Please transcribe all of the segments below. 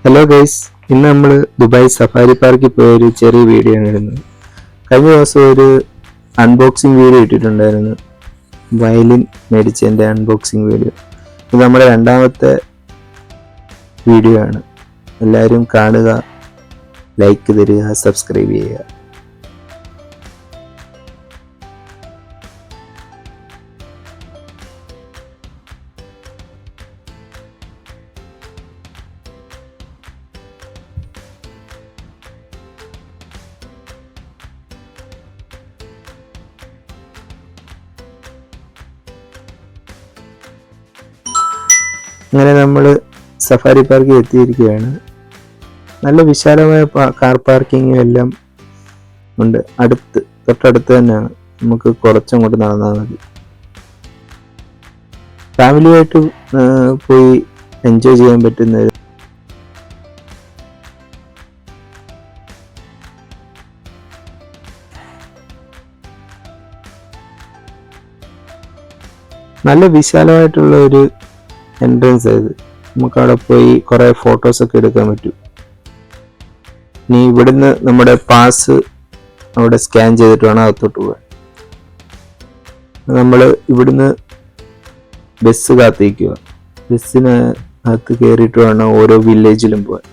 Hello guys, ഇന്ന് നമ്മൾ Dubai safari പാർക്കിൽ പോയൊരു ചെറിയ വീഡിയോ ആണ് ഇടുന്നത്. കഴിഞ്ഞ ദിവസം ഒരു അൺബോക്സിങ് വീഡിയോ ഇട്ടിട്ടുണ്ടായിരുന്നു, വയലിൻ മേടിച്ചതിൻ്റെ അൺബോക്സിങ് വീഡിയോ. ഇത് നമ്മുടെ രണ്ടാമത്തെ വീഡിയോ ആണ്. എല്ലാവരും കാണുക, ലൈക്ക് തരിക, സബ്സ്ക്രൈബ് ചെയ്യുക. അങ്ങനെ നമ്മൾ സഫാരി പാർക്കിൽ എത്തിയിരിക്കുകയാണ്. നല്ല വിശാലമായ കാർ പാർക്കിങ്ങും എല്ലാം ഉണ്ട്. തൊട്ടടുത്ത് തന്നെയാണ്, നമുക്ക് കുറച്ചങ്ങോട്ട് നടന്നാൽ മതി. ഫാമിലിയായിട്ട് പോയി എൻജോയ് ചെയ്യാൻ പറ്റുന്ന നല്ല വിശാലമായിട്ടുള്ള ഒരു എൻട്രൻസ് ആയത്. നമുക്ക് അവിടെ പോയി കുറേ ഫോട്ടോസൊക്കെ എടുക്കാൻ പറ്റും. ഇനി ഇവിടുന്ന് നമ്മുടെ പാസ് അവിടെ സ്കാൻ ചെയ്തിട്ട് വേണം അകത്തോട്ട് പോകാൻ. നമ്മൾ ഇവിടുന്ന് ബസ് കാത്തിരിക്കുക. ബസ്സിന് അകത്ത് കയറിയിട്ട് വേണം ഓരോ വില്ലേജിലും പോകാൻ.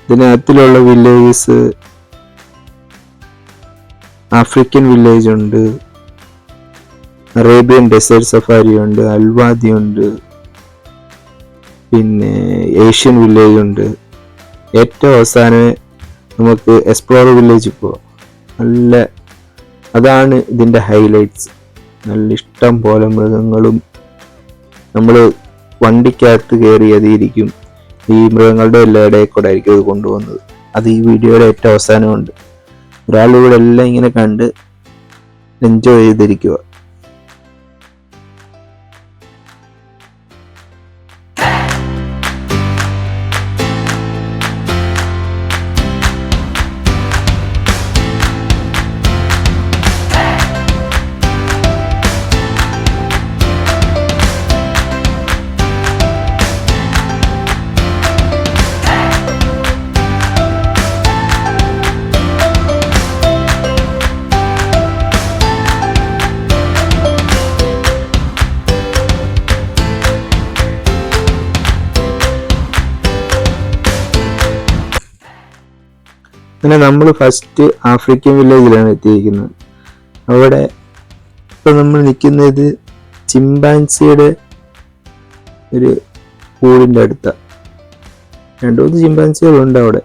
ഇതിനകത്തിലുള്ള വില്ലേജസ് ആഫ്രിക്കൻ വില്ലേജ് ഉണ്ട്, അറേബ്യൻ ഡെസേർട്ട് സഫാരി ഉണ്ട്, അൽവാദി ഉണ്ട്, പിന്നെ ഏഷ്യൻ വില്ലേജ് ഉണ്ട്. ഏറ്റവും അവസാനം നമുക്ക് എക്സ്പ്ലോർ വില്ലേജ് പോവാം. അതാണ് ഇതിൻ്റെ ഹൈലൈറ്റ്സ്. നല്ല ഇഷ്ടം പോലെ മൃഗങ്ങളും നമ്മൾ വണ്ടിക്കകത്ത് കയറി അതിരിക്കും. ഈ മൃഗങ്ങളുടെ എല്ലാ ഇടയിൽ കൂടെ ആയിരിക്കും അത് കൊണ്ടുപോകുന്നത്. അത് ഈ വീഡിയോയുടെ ഏറ്റവും അവസാനമുണ്ട്. ഒരാളിവിടെ എല്ലാം ഇങ്ങനെ കണ്ട് എൻജോയ് ചെയ്തിരിക്കുക. അങ്ങനെ നമ്മൾ ഫസ്റ്റ് ആഫ്രിക്കൻ വില്ലേജിലാണ് എത്തിയിരിക്കുന്നത്. അവിടെ ഇപ്പം നമ്മൾ നിൽക്കുന്നത് ചിമ്പാൻസിയുടെ ഒരു കൂടിൻ്റെ അടുത്താണ്. 2-3 ചിമ്പാൻസികളുണ്ട് അവിടെ.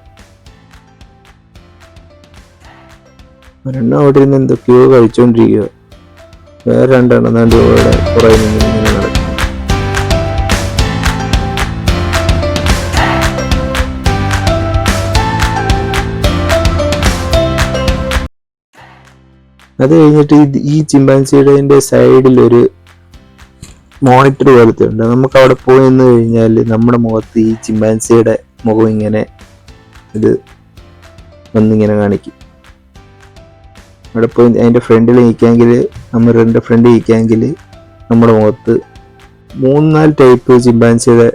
ഒരെണ്ണം അവിടെ ഇരുന്ന് എന്തൊക്കെയോ കഴിച്ചുകൊണ്ടിരിക്കുക. വേറെ 2 എണ്ണം അവിടെ കുറേ ഇങ്ങനെ നടക്കും. അത് കഴിഞ്ഞിട്ട് ഈ ചിമ്പാൻസിയുടെ സൈഡിൽ ഒരു മോണിറ്റർ പോലത്തെ ഉണ്ട്. നമുക്ക് അവിടെ പോയി നിന്ന് കഴിഞ്ഞാൽ നമ്മുടെ മുഖത്ത് ഈ ചിമ്പാൻസിയുടെ മുഖം ഇങ്ങനെ വന്നിങ്ങനെ കാണിക്കും. അവിടെ പോയി അതിൻ്റെ ഫ്രണ്ടിൽ നിൽക്കാമെങ്കിൽ, നമ്മുടെ ഫ്രണ്ടിൽ നിൽക്കാമെങ്കിൽ നമ്മുടെ മുഖത്ത് 3-4 ടൈപ്പ് ചിമ്പാൻസിയുടെ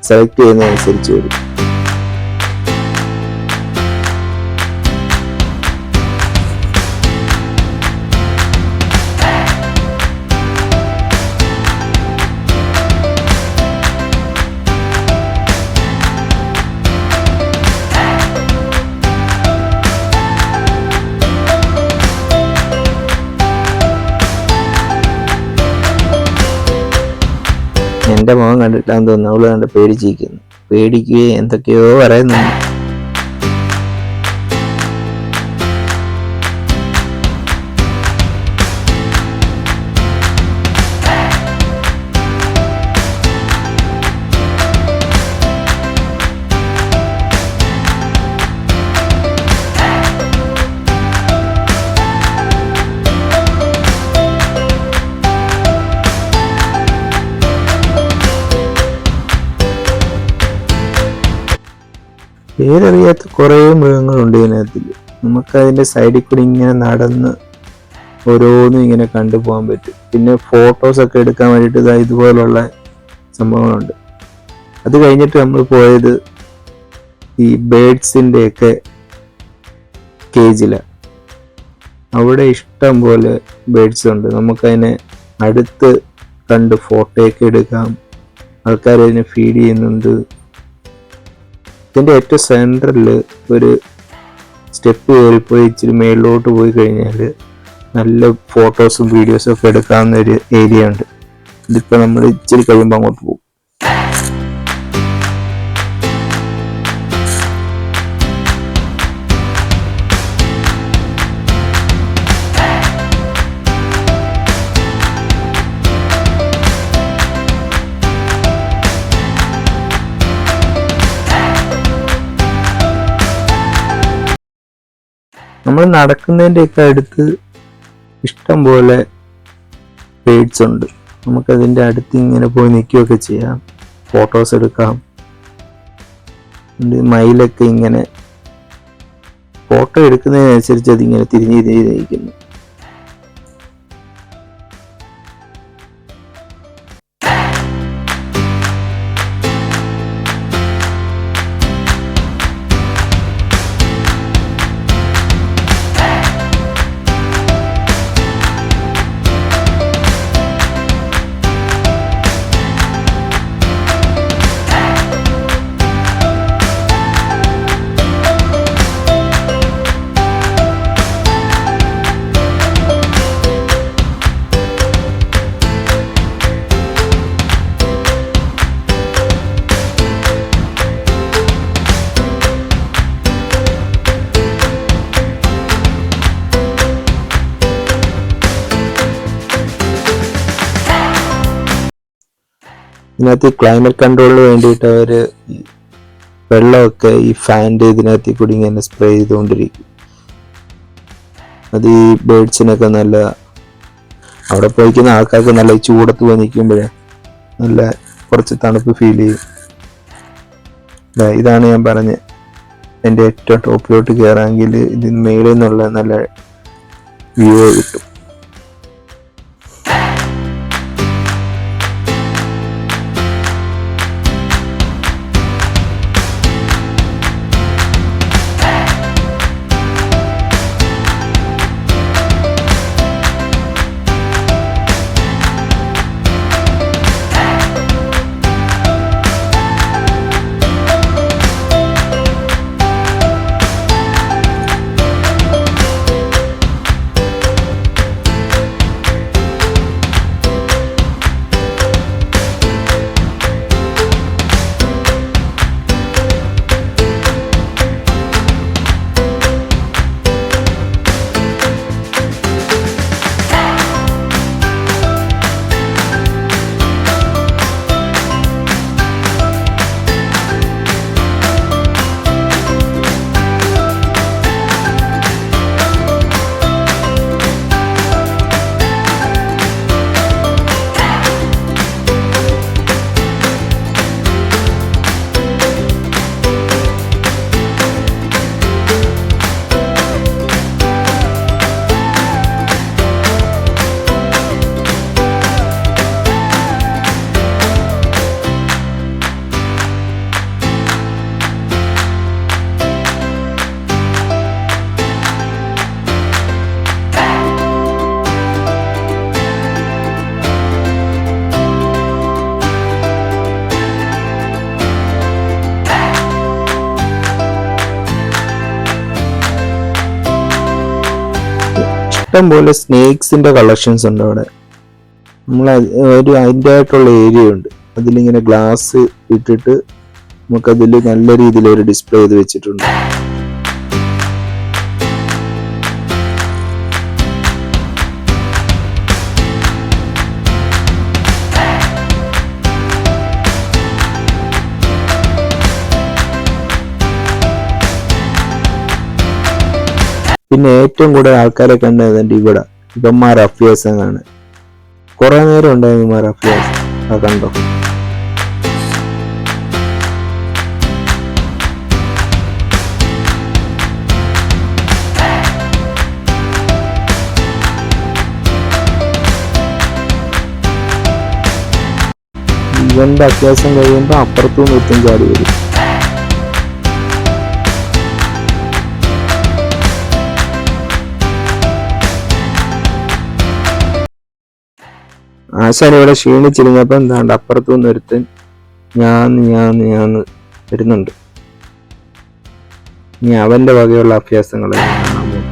സെലക്ട് ചെയ്യുന്നതനുസരിച്ച് വരും. എൻ്റെ മുഖം കണ്ടിട്ടാന്ന് തോന്നുന്നു അവള് കണ്ട് പേടിക്കുകയും എന്തൊക്കെയോ പറയുന്നുണ്ട്. പേരറിയാത്ത കുറേ മൃഗങ്ങളുണ്ട് ഇതിനകത്തിൽ. നമുക്ക് അതിൻ്റെ സൈഡിൽ കൂടി ഇങ്ങനെ നടന്ന് ഓരോന്നും ഇങ്ങനെ കണ്ടുപോകാൻ പറ്റും. പിന്നെ ഫോട്ടോസൊക്കെ എടുക്കാൻ വേണ്ടിയിട്ട് ഇതുപോലുള്ള സംഭവങ്ങളുണ്ട്. അത് കഴിഞ്ഞിട്ട് നമ്മൾ പോയത് ഈ ബേഡ്സിൻ്റെ ഒക്കെ കേജിലാണ്. അവിടെ ഇഷ്ടം പോലെ ബേഡ്സ് ഉണ്ട്. നമുക്കതിനെ അടുത്ത് കണ്ട് ഫോട്ടോയൊക്കെ എടുക്കാം. ആൾക്കാർ അതിനെ ഫീഡ് ചെയ്യുന്നുണ്ട്. ഇതിൻ്റെ ഏറ്റവും സെൻറ്ററിൽ ഒരു സ്റ്റെപ്പ് കയറിപ്പോയി ഇച്ചിരി മേളിലോട്ട് പോയി കഴിഞ്ഞാൽ നല്ല ഫോട്ടോസും വീഡിയോസും ഒക്കെ എടുക്കാവുന്ന ഒരു ഏരിയ ഉണ്ട്. ഇതിപ്പോൾ നമ്മൾ ഇച്ചിരി കഴിയുമ്പോൾ അങ്ങോട്ട് പോകും. നമ്മൾ നടക്കുന്നതിൻ്റെയൊക്കെ അടുത്ത് ഇഷ്ടം പോലെ ബേഡ്സ് ഉണ്ട്. നമുക്കതിൻ്റെ അടുത്ത് ഇങ്ങനെ പോയി നിൽക്കുകയൊക്കെ ചെയ്യാം, ഫോട്ടോസ് എടുക്കാം. മയിലൊക്കെ ഇങ്ങനെ ഫോട്ടോ എടുക്കുന്നതിനനുസരിച്ച് അതിങ്ങനെ തിരിഞ്ഞ് തിരിഞ്ഞിരിക്കുന്നു. ഇതിനകത്ത് ക്ലൈമറ്റ് കൺട്രോളിന് വേണ്ടിയിട്ട് അവർ വെള്ളമൊക്കെ ഈ ഫാൻ്റെ ഇതിനകത്ത് കൂടി ഇങ്ങനെ സ്പ്രേ ചെയ്തുകൊണ്ടിരിക്കും. അത് ഈ ബേഡ്സിനൊക്കെ നല്ല, അവിടെ പോയിക്കുന്ന ആൾക്കാർക്ക് നല്ല ചൂടത്ത് പോയി നിൽക്കുമ്പോഴേ നല്ല കുറച്ച് തണുപ്പ് ഫീൽ ചെയ്യും. ഇതാണ് ഞാൻ പറഞ്ഞത്, എൻ്റെ ഏറ്റവും ടോപ്പിലോട്ട് കയറാമെങ്കിൽ ഇതിന് മേളിൽ നിന്നുള്ള നല്ല വ്യൂ കിട്ടും. ഇഷ്ടം പോലെ സ്നേക്സിന്റെ കളക്ഷൻസ് ഉണ്ട് അവിടെ. നമ്മൾ ഒരു അതിൻ്റെ ആയിട്ടുള്ള ഏരിയ ഉണ്ട്, അതിലിങ്ങനെ ഗ്ലാസ് ഇട്ടിട്ട് നമുക്കതിൽ നല്ല രീതിയിൽ ഒരു ഡിസ്പ്ലേ ചെയ്ത് വെച്ചിട്ടുണ്ട്. പിന്നെ ഏറ്റവും കൂടുതൽ ആൾക്കാരെ കണ്ടത് ഇവിടെ ഇവന്മാർ അഫ്യാസാണ്. കുറെ നേരം ഉണ്ടായിരുന്നു ഇവന്മാർ അഫ്യാസ്. കണ്ടോ, ഇവന്റെ അത്യാവശ്യം കഴിയുമ്പോൾ അപ്പുറത്തു നിർത്തും ചാടി വരും. ആശാൻ ഇവിടെ ക്ഷീണിച്ചിരുന്നപ്പോ എന്താണ്ട് അപ്പുറത്തു നിന്ന് ഒരുത്തൻ ഞാൻ വരുന്നുണ്ട്. ഇനി അവന്റെ വകയുള്ള അഭ്യാസങ്ങൾ കാണാൻ പോകും.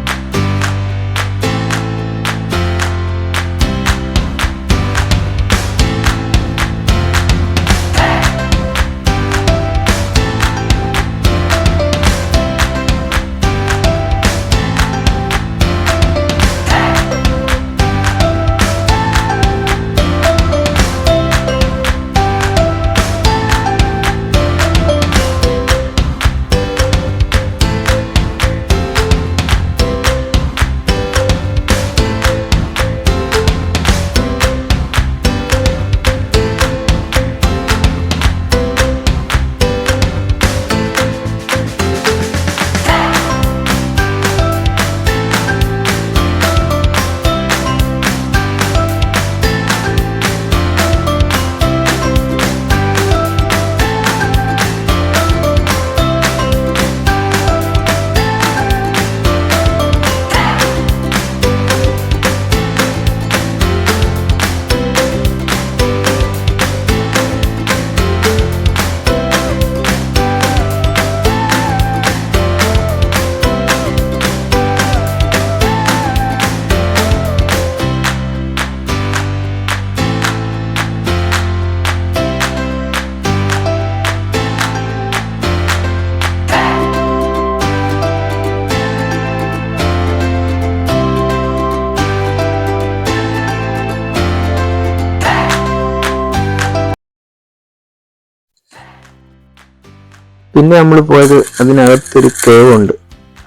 പിന്നെ നമ്മൾ പോയത് അതിനകത്തൊരു കേവ് ഉണ്ട്.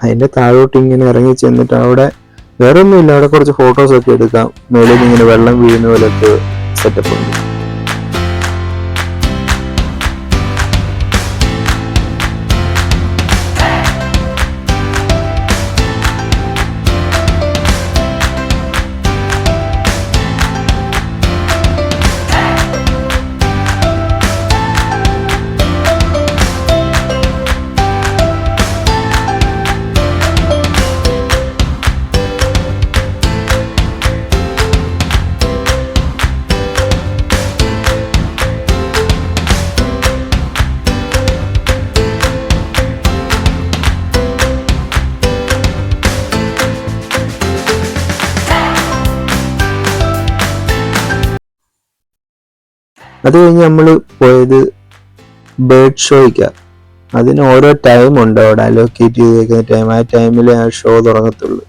അതിന്റെ താഴോട്ട് ഇങ്ങനെ ഇറങ്ങി ചെന്നിട്ട് അവിടെ വേറെ ഒന്നുമില്ല, അവിടെ കുറച്ച് ഫോട്ടോസ് ഒക്കെ എടുക്കാം. മേളിൽ നിന്ന് ഇങ്ങനെ വെള്ളം വീഴുന്ന പോലത്തെ സെറ്റപ്പ് ഉണ്ട്. അത് കഴിഞ്ഞ് നമ്മൾ പോയത് ബേർഡ് ഷോയ്ക്കാണ്. അതിന് ഓരോ ടൈം ഉണ്ട് അവിടെ അലോക്കേറ്റ് ചെയ്തേക്കുന്ന ടൈം. ആ ടൈമിൽ ആ ഷോ തുടങ്ങത്തുള്ളൂ.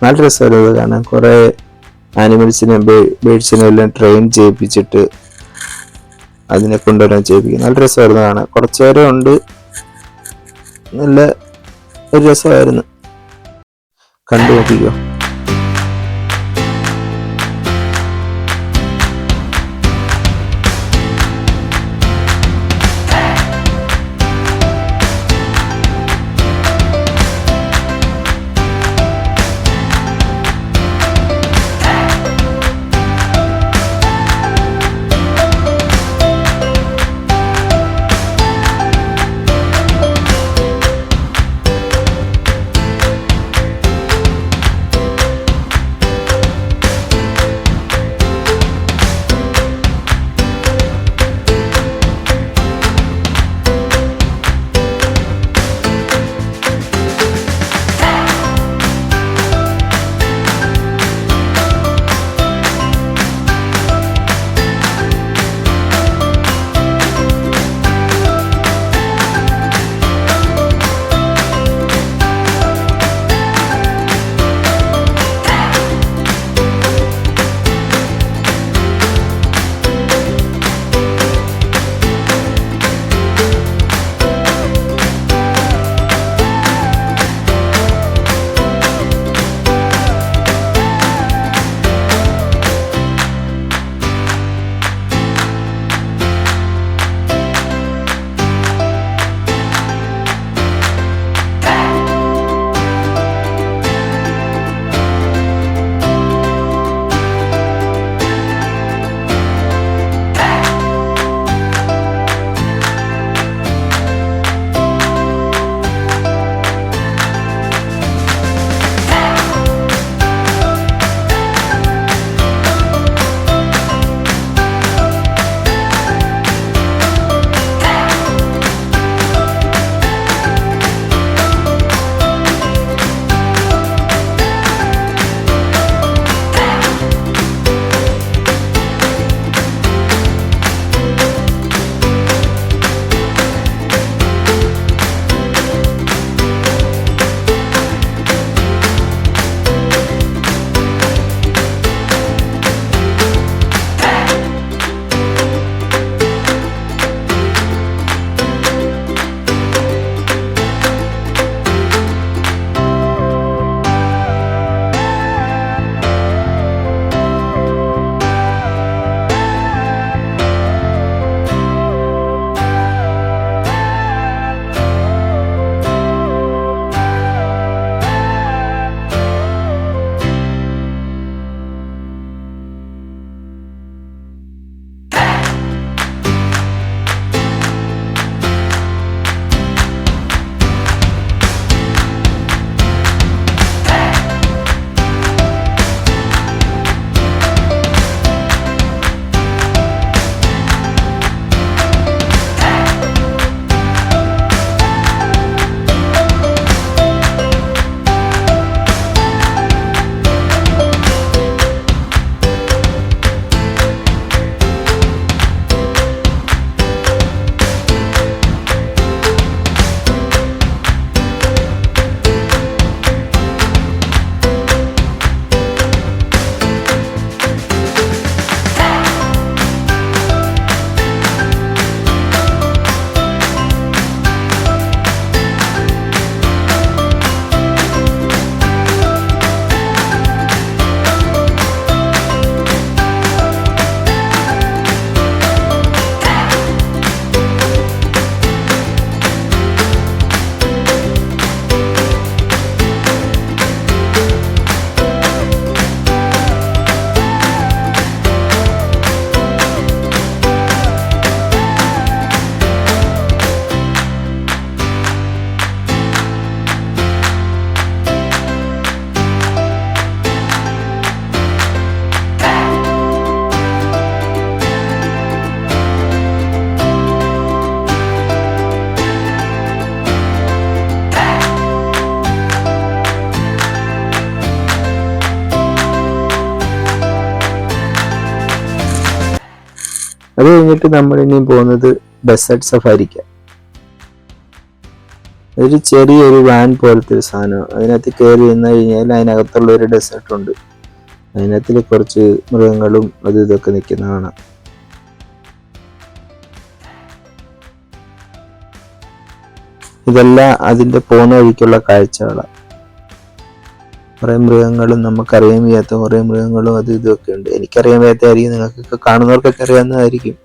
നല്ല രസമായിരുന്നു അത് കാണാൻ. കുറേ ആനിമൽസിനെ ബേർഡ്സിനെ എല്ലാം ട്രെയിൻ ചെയ്യിപ്പിച്ചിട്ട് അതിനെ കൊണ്ടുവരാൻ ചെയ്യിപ്പിക്കും. നല്ല രസമായിരുന്നു കാണാൻ. കുറച്ചു നേരം ഉണ്ട്, നല്ല ഒരു രസമായിരുന്നു. കണ്ടു നോക്കിക്കോ. അത് കഴിഞ്ഞിട്ട് നമ്മൾ ഇനി പോകുന്നത് ഡെസേർട്ട് സഫാരിക്ക. ഒരു ചെറിയൊരു വാൻ പോലത്തെ ഒരു സാധനം, അതിനകത്ത് കയറി നിന്ന് കഴിഞ്ഞാൽ അതിനകത്തുള്ള ഒരു ഡെസേർട്ട് ഉണ്ട്. അതിനകത്തിൽ കുറച്ച് മൃഗങ്ങളും അതും ഇതൊക്കെ നിൽക്കുന്ന കാണാം. ഇതെല്ലാം അതിൻ്റെ പോകുന്ന വഴിക്കുള്ള കാഴ്ചകളാണ്. കുറേ മൃഗങ്ങളും നമുക്കറിയാൻ വയ്യാത്ത കുറേ മൃഗങ്ങളും അതും ഇതൊക്കെ ഉണ്ട്. എനിക്കറിയാൻ വയ്യാത്തതായിരിക്കും, നിങ്ങൾക്കൊക്കെ കാണുന്നവർക്കൊക്കെ അറിയാവുന്നതായിരിക്കും.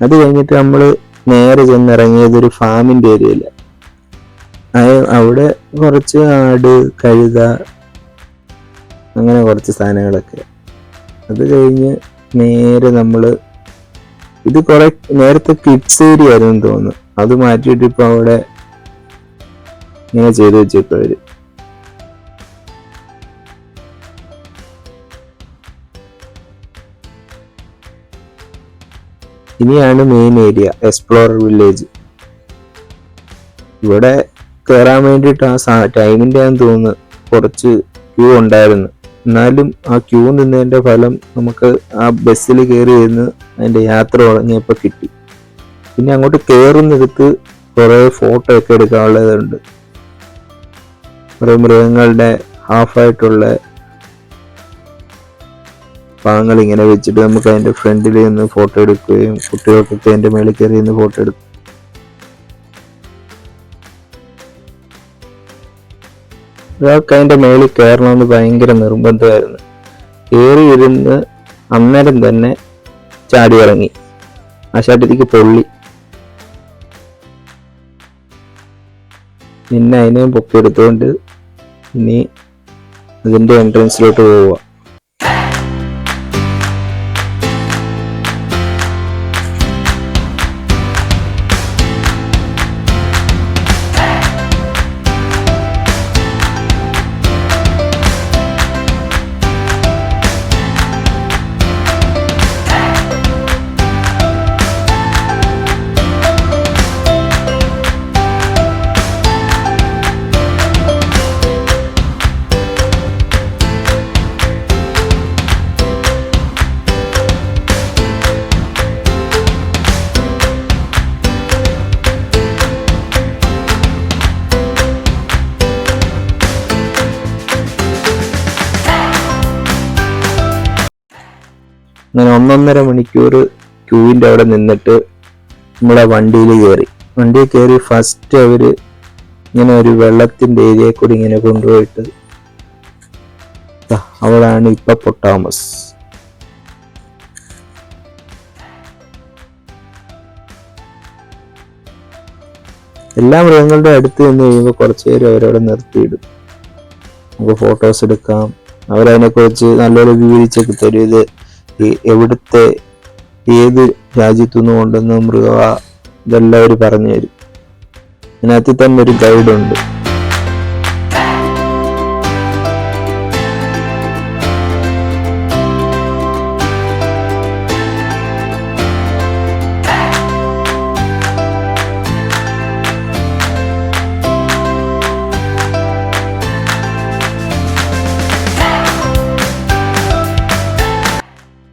അത് കഴിഞ്ഞിട്ട് നമ്മൾ നേരെ ചെന്നിറങ്ങിയത് ഒരു ഫാമിൻ്റെ ഏരിയയില്. അവിടെ കുറച്ച് ആട്, കഴുത, അങ്ങനെ കുറച്ച് സാധനങ്ങളൊക്കെ. അത് കഴിഞ്ഞ് നേരെ നമ്മൾ ഇത് കുറെ നേരത്തെ കിഡ്സ് ഏരിയ ആയിരുന്നു തോന്നുന്നു, അത് മാറ്റിയിട്ട് ഇപ്പൊ അവിടെ ഇങ്ങനെ ചെയ്ത് വെച്ചേക്കും അവര്. ഇനിയാണ് മെയിൻ ഏരിയ, എക്സ്പ്ലോറർ വില്ലേജ്. ഇവിടെ കയറാൻ വേണ്ടിയിട്ട് ആ ടൈമിൻ്റെ ആണെന്ന് തോന്നുന്നു കുറച്ച് ക്യൂ ഉണ്ടായിരുന്നു. എന്നാലും ആ ക്യൂ നിന്നതിൻ്റെ ഫലം നമുക്ക് ആ ബസ്സിൽ കയറി ഇരുന്ന് അതിൻ്റെ യാത്ര തുടങ്ങിയപ്പോൾ കിട്ടി. പിന്നെ അങ്ങോട്ട് കയറുന്നിടത്ത് കുറേ ഫോട്ടോ ഒക്കെ എടുക്കാനുള്ളതുണ്ട്. കുറേ മൃഗങ്ങളുടെ ഹാഫായിട്ടുള്ള ഭാഗങ്ങൾ ഇങ്ങനെ വെച്ചിട്ട് നമുക്ക് അതിൻ്റെ ഫ്രണ്ടിൽ നിന്ന് ഫോട്ടോ എടുക്കുകയും കുട്ടികൾക്കൊക്കെ അതിൻ്റെ മേളിൽ കയറി നിന്ന് ഫോട്ടോ എടുക്കും. ഒരാൾക്ക് അതിൻ്റെ മേളിൽ കയറണമെന്ന് ഭയങ്കര നിർബന്ധമായിരുന്നു. കയറി ഇരുന്ന് അന്നേരം തന്നെ ചാടി ഇറങ്ങി, ആ ചാട്ടത്തിക്ക് പൊള്ളി. പിന്നെ അതിനെയും പൊക്കിയെടുത്തുകൊണ്ട് ഇനി അതിൻ്റെ എൻട്രൻസിലോട്ട് പോവുക. അങ്ങനെ 1.5 മണിക്കൂർ ക്യൂവിൻ്റെ അവിടെ നിന്നിട്ട് നമ്മളെ വണ്ടിയിൽ കയറി ഫസ്റ്റ് അവർ ഇങ്ങനെ ഒരു വെള്ളത്തിൻ്റെ ഏരിയയിൽ കൂടി ഇങ്ങനെ കൊണ്ടുപോയിട്ട് അവിടാണ് ഹിപ്പോപ്പൊട്ടാമസ്. എല്ലാ മൃഗങ്ങളുടെ അടുത്ത് നിന്ന് കഴിയുമ്പോൾ കുറച്ച് നേരം അവരവിടെ നിർത്തിയിടും, നമുക്ക് ഫോട്ടോസ് എടുക്കാം. അവരതിനെക്കുറിച്ച് നല്ലൊരു വിവരിച്ചൊക്കെ തരും. ഇത് എവിടുത്തെ ഏത് രാജ്യത്തുനിന്ന് കൊണ്ടുവന്ന മൃഗ, ഇതെല്ലാം അവർ പറഞ്ഞു തരും. അതിനകത്ത് തന്നെ ഒരു ഗൈഡുണ്ട്.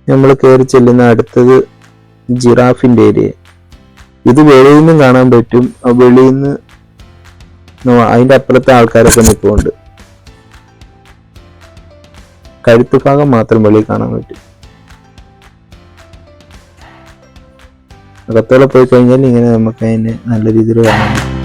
നമ്മൾ കയറി ചെല്ലുന്ന അടുത്തത് ജിറാഫിൻ്റെ ഏരിയ. ഇത് വെളിയിൽ നിന്നും കാണാൻ പറ്റും. വെളിയിൽ നിന്ന് അതിൻ്റെ അപ്പുറത്തെ ആൾക്കാരൊക്കെ നിൽക്കുന്നുണ്ട്. കഴുത്ത് ഭാഗം മാത്രം വെളിയിൽ കാണാൻ പറ്റും. അകത്തോടെ പോയി കഴിഞ്ഞാൽ ഇങ്ങനെ നമുക്ക് അതിനെ നല്ല രീതിയിൽ കാണാൻ പറ്റും.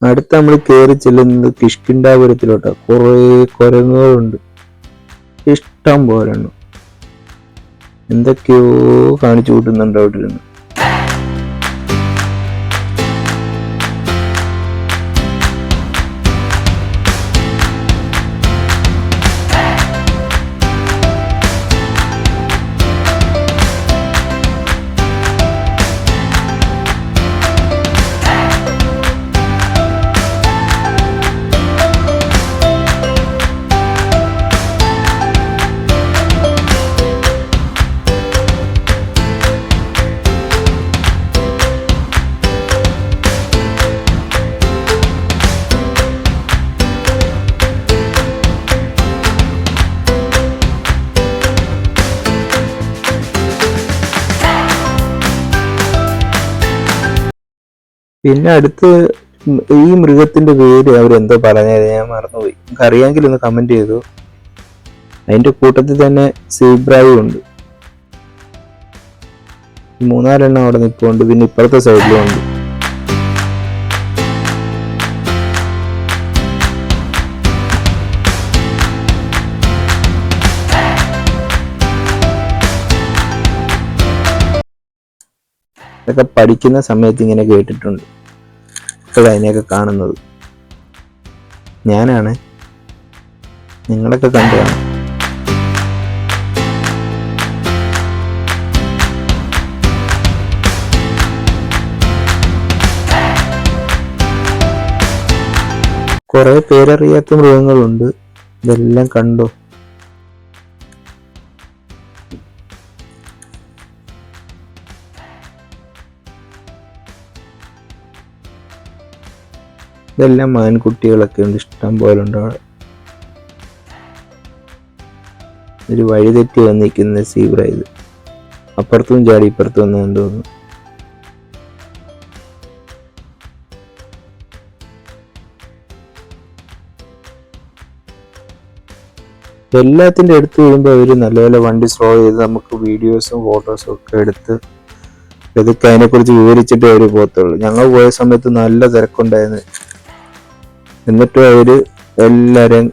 അടുത്ത് നമ്മൾ കയറി ചെല്ലുന്നത് കിഷ്കിന്ധാപുരത്തിലോട്ടാണ്. കുറേ കുരങ്ങുകളുണ്ട്, ഇഷ്ടം പോലെ ഉണ്ട്. എന്തൊക്കെയോ കാണിച്ചു കൂട്ടുന്നുണ്ട് അവിടെ ഇരുന്ന്. പിന്നെ അടുത്ത് ഈ മൃഗത്തിന്റെ പേര് അവരെന്തോ പറഞ്ഞത് ഞാൻ മറന്നുപോയി. നമുക്ക് അറിയാമെങ്കിൽ ഒന്ന് കമന്റ് ചെയ്തു. അതിന്റെ കൂട്ടത്തിൽ തന്നെ സീബ്രായും ഉണ്ട്. 3-4 അവിടെ നിൽപ്പുണ്ട്. പിന്നെ ഇപ്പുറത്തെ സൈഡിലും ഉണ്ട്. ഇതൊക്കെ പഠിക്കുന്ന സമയത്ത് ഇങ്ങനെ കേട്ടിട്ടുണ്ട്. അതിനെയൊക്കെ കാണുന്നത് ഞാനാണ്, നിങ്ങളൊക്കെ കണ്ടു കാണും. കുറെ പേരറിയാത്ത മൃഗങ്ങളുണ്ട്. ഇതെല്ലാം കണ്ടോ? ഇതെല്ലാം ആൺകുട്ടികളൊക്കെ ഉണ്ട്, ഇഷ്ടം പോലെ ഉണ്ട് അവിടെ. ഒരു വഴിതെറ്റി വന്നിരിക്കുന്ന സീബ്ര ഇത്. അപ്പുറത്തും ചാടി ഇപ്പുറത്തും വന്നു തോന്നുന്നു. എല്ലാത്തിൻ്റെ അടുത്ത് വരുമ്പോൾ അവർ നല്ലപോലെ വണ്ടി സ്ലോ ചെയ്ത് നമുക്ക് വീഡിയോസും ഫോട്ടോസും ഒക്കെ എടുത്ത് ഇതൊക്കെ അതിനെക്കുറിച്ച് വിവരിച്ചിട്ട് അവർ പോകത്തുള്ളൂ. ഞങ്ങൾ പോയ സമയത്ത് നല്ല തിരക്കുണ്ടായിരുന്നു. എന്നിട്ടും അവർ എല്ലാവരെയും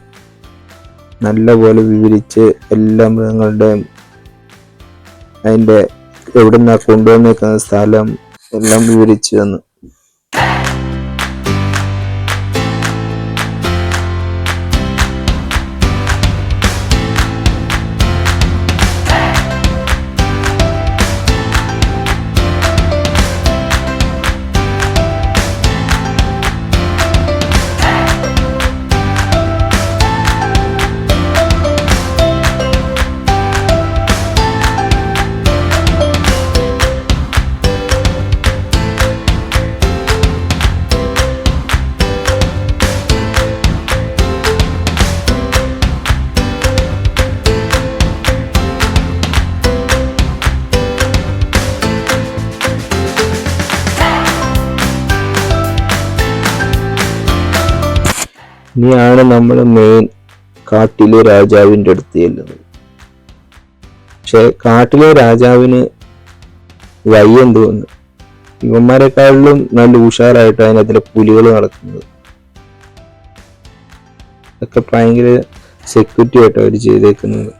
നല്ലപോലെ വിവരിച്ച് എല്ലാ മൃഗങ്ങളുടെയും അതിൻ്റെ എവിടുന്നാ കൊണ്ടുവന്നേക്കുന്ന സ്ഥലം എല്ലാം വിവരിച്ചു തന്നു. ഇനിയാണ് നമ്മൾ മെയിൻ കാട്ടിലെ രാജാവിൻ്റെ അടുത്ത് ചെല്ലുന്നത്. പക്ഷെ കാട്ടിലെ രാജാവിന് വയ്യെന്ന് തോന്നുന്നു. ഇവന്മാരെക്കാളിലും നല്ല ഉഷാറായിട്ട് അതിനകത്തിലെ പുലികൾ നടക്കുന്നത്. ഒക്കെ ഭയങ്കര സെക്യൂരിറ്റി ആയിട്ട് അവർ ചെയ്തേക്കുന്നത്.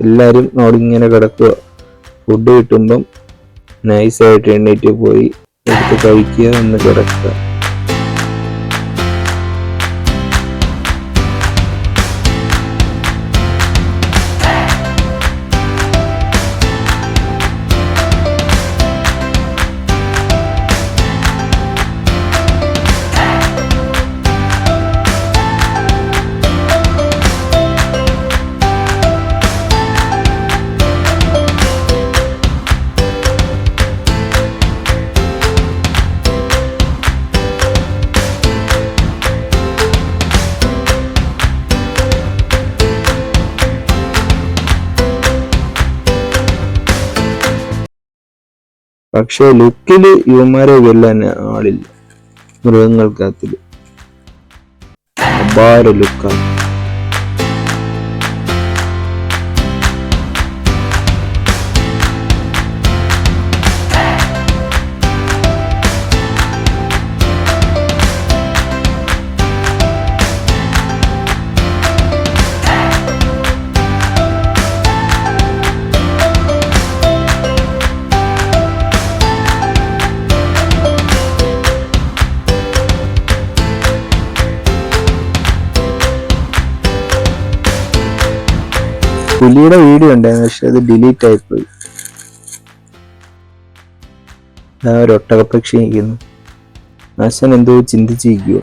എല്ലാവരും അവിടെ ഇങ്ങനെ കിടക്കുക. ഫുഡ് കിട്ടുമ്പം നൈസായിട്ട് എണ്ണീറ്റ് പോയി എടുത്ത് കഴിക്കുക, ഒന്ന് കിടക്കുക. പക്ഷെ ലുക്കില് ഇവന്മാരെ വെല്ലാൻ ആളില്ല. മൃഗങ്ങൾക്കകത്തില് അപാര ലുക്കാണ്. പുലിയുടെ വീഡിയോ ഉണ്ടായിരുന്നു, പക്ഷെ അത് ഡിലീറ്റ് ആയിപ്പോയി. ഒരു ഒട്ടകപ്പക്ഷി ഇരിക്കുന്നു. ആശാൻ എന്തോ ചിന്തിച്ചിരിക്കുവോ.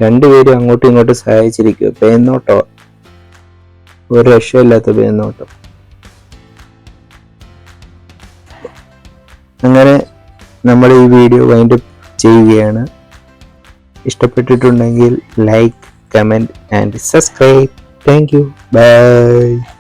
രണ്ടുപേരും അങ്ങോട്ടും ഇങ്ങോട്ടും സഹായിച്ചിരിക്കുക. പേന്നോട്ടോ, ഒരു രക്ഷയില്ലാത്ത പേന്നോട്ടം. അങ്ങനെ നമ്മൾ ഈ വീഡിയോ വൈൻഡപ്പ് ചെയ്യുകയാണ്. ഇഷ്ടപ്പെട്ടിട്ടുണ്ടെങ്കിൽ like, comment and subscribe. Thank you. By.